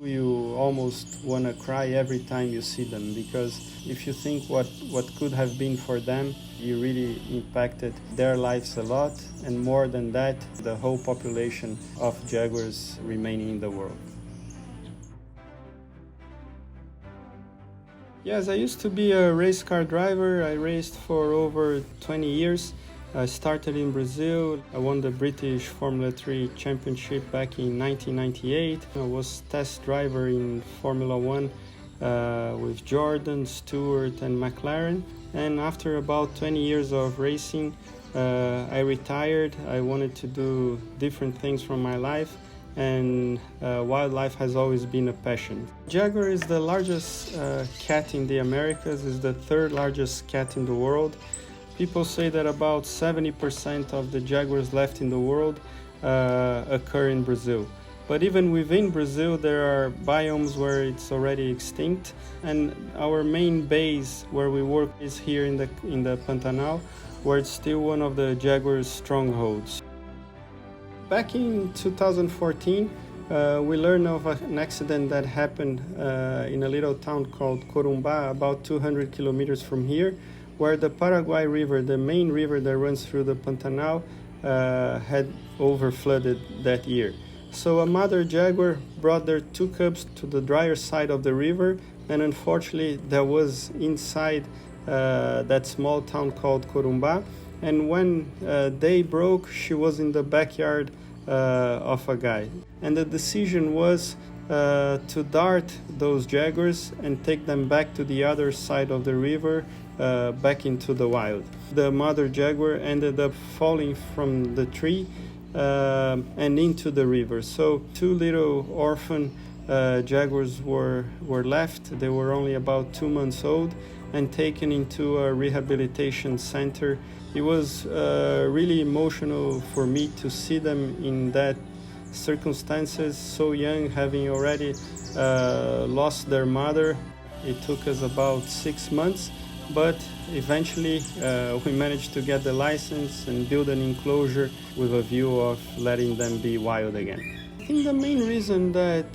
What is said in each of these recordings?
You almost want to cry every time you see them, because if you think what could have been for them, you really impacted their lives a lot, and more than that, the whole population of jaguars remaining in the world. Yes, I used to be a race car driver. I raced for over 20 years. I started in Brazil. I won the British Formula 3 Championship back in 1998. I was test driver in Formula 1 with Jordan, Stewart and McLaren. And after about 20 years of racing, I retired. I wanted to do different things from my life, and wildlife has always been a passion. Jaguar is the largest cat in the Americas, is the third largest cat in the world. People say that about 70% of the jaguars left in the world occur in Brazil. But even within Brazil, there are biomes where it's already extinct. And our main base where we work is here in the Pantanal, where it's still one of the jaguar's strongholds. Back in 2014, we learned of an accident that happened in a little town called Corumbá, about 200 kilometers from here, where the Paraguay River, the main river that runs through the Pantanal, had overflooded that year. So a mother jaguar brought their two cubs to the drier side of the river, and unfortunately that was inside that small town called Corumbá. And when day broke, she was in the backyard of a guy. And the decision was to dart those jaguars and take them back to the other side of the river, back into the wild. The mother jaguar ended up falling from the tree and into the river. So two little orphan jaguars were left. They were only about 2 months old and taken into a rehabilitation center. It was really emotional for me to see them in that circumstances, so young, having already lost their mother. It took us about 6 months, but eventually we managed to get the license and build an enclosure with a view of letting them be wild again. I think the main reason that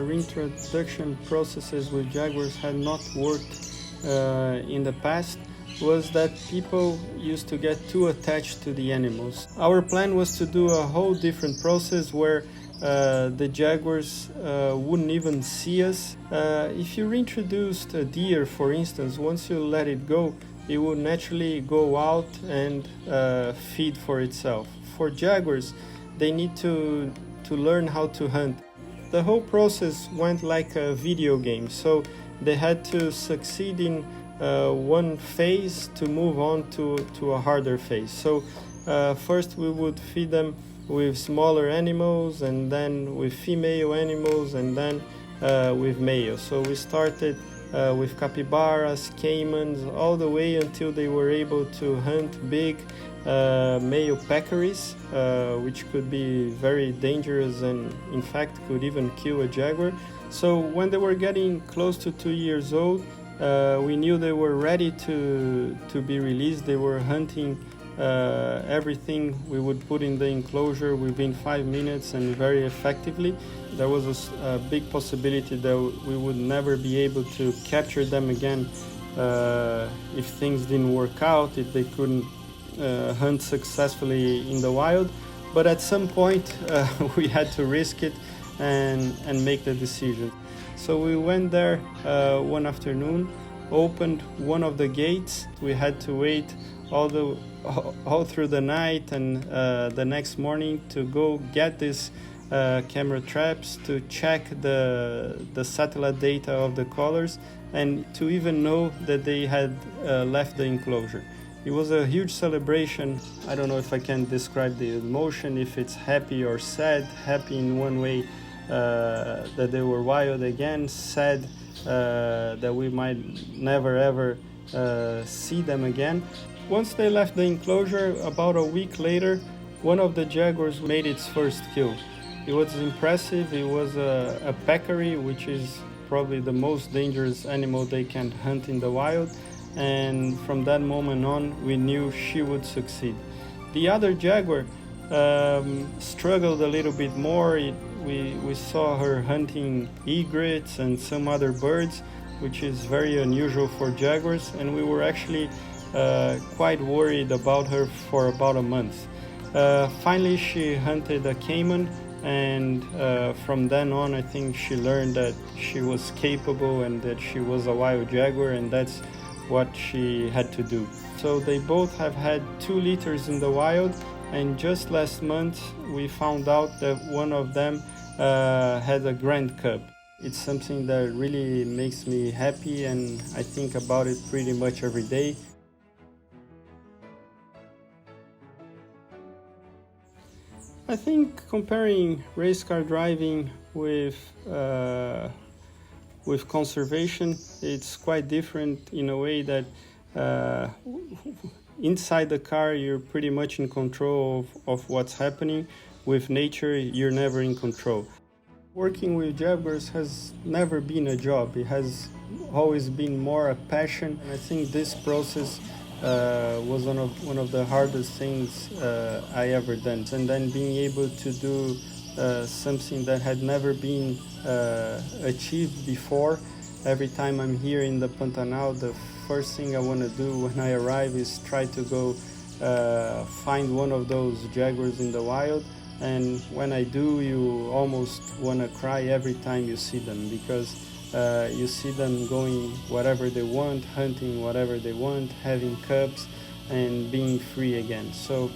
reintroduction processes with jaguars had not worked in the past was that people used to get too attached to the animals. Our plan was to do a whole different process where the jaguars wouldn't even see us. If you reintroduced a deer, for instance, once you let it go, it would naturally go out and feed for itself. For jaguars, they need to learn how to hunt. The whole process went like a video game, so they had to succeed in one phase to move on to a harder phase. So first we would feed them with smaller animals, and then with female animals, and then with male. So we started with capybaras, caimans, all the way until they were able to hunt big male peccaries, which could be very dangerous and in fact could even kill a jaguar. So when they were getting close to 2 years old, we knew they were ready to be released. They were hunting everything we would put in the enclosure within 5 minutes and very effectively. There was a big possibility that we would never be able to capture them again if things didn't work out, if they couldn't hunt successfully in the wild. But at some point we had to risk it and make the decision. So we went there one afternoon, opened one of the gates. We had to wait all through the night and the next morning to go get these camera traps to check the satellite data of the colors and to even know that they had left the enclosure. It was a huge celebration. I don't know if I can describe the emotion, if it's happy or sad. Happy in one way that they were wild again, sad that we might never ever see them again. Once they left the enclosure, about a week later, one of the jaguars made its first kill. It was impressive. It was a peccary, which is probably the most dangerous animal they can hunt in the wild. And from that moment on, we knew she would succeed. The other jaguar struggled a little bit more. We saw her hunting egrets and some other birds, which is very unusual for jaguars, and we were actually quite worried about her for about a month. Finally, she hunted a caiman, and from then on, I think she learned that she was capable and that she was a wild jaguar, and that's what she had to do. So they both have had 2 litters in the wild, and just last month we found out that one of them had a grand cub. It's something that really makes me happy, and I think about it pretty much every day. I think comparing race car driving with conservation, it's quite different in a way that inside the car you're pretty much in control of what's happening. With nature, you're never in control. Working with jaguars has never been a job. It has always been more a passion. And I think this process was one of the hardest things I ever done. And then being able to do something that had never been achieved before. Every time I'm here in the Pantanal, the first thing I want to do when I arrive is try to go find one of those jaguars in the wild. And when I do, you almost want to cry every time you see them, because you see them going whatever they want, hunting whatever they want, having cubs, and being free again. So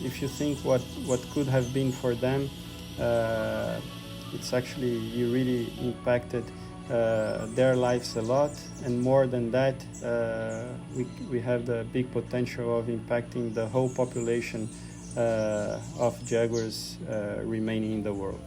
if you think what could have been for them, it's actually, you really impacted their lives a lot. And more than that, we have the big potential of impacting the whole population of jaguars remaining in the world.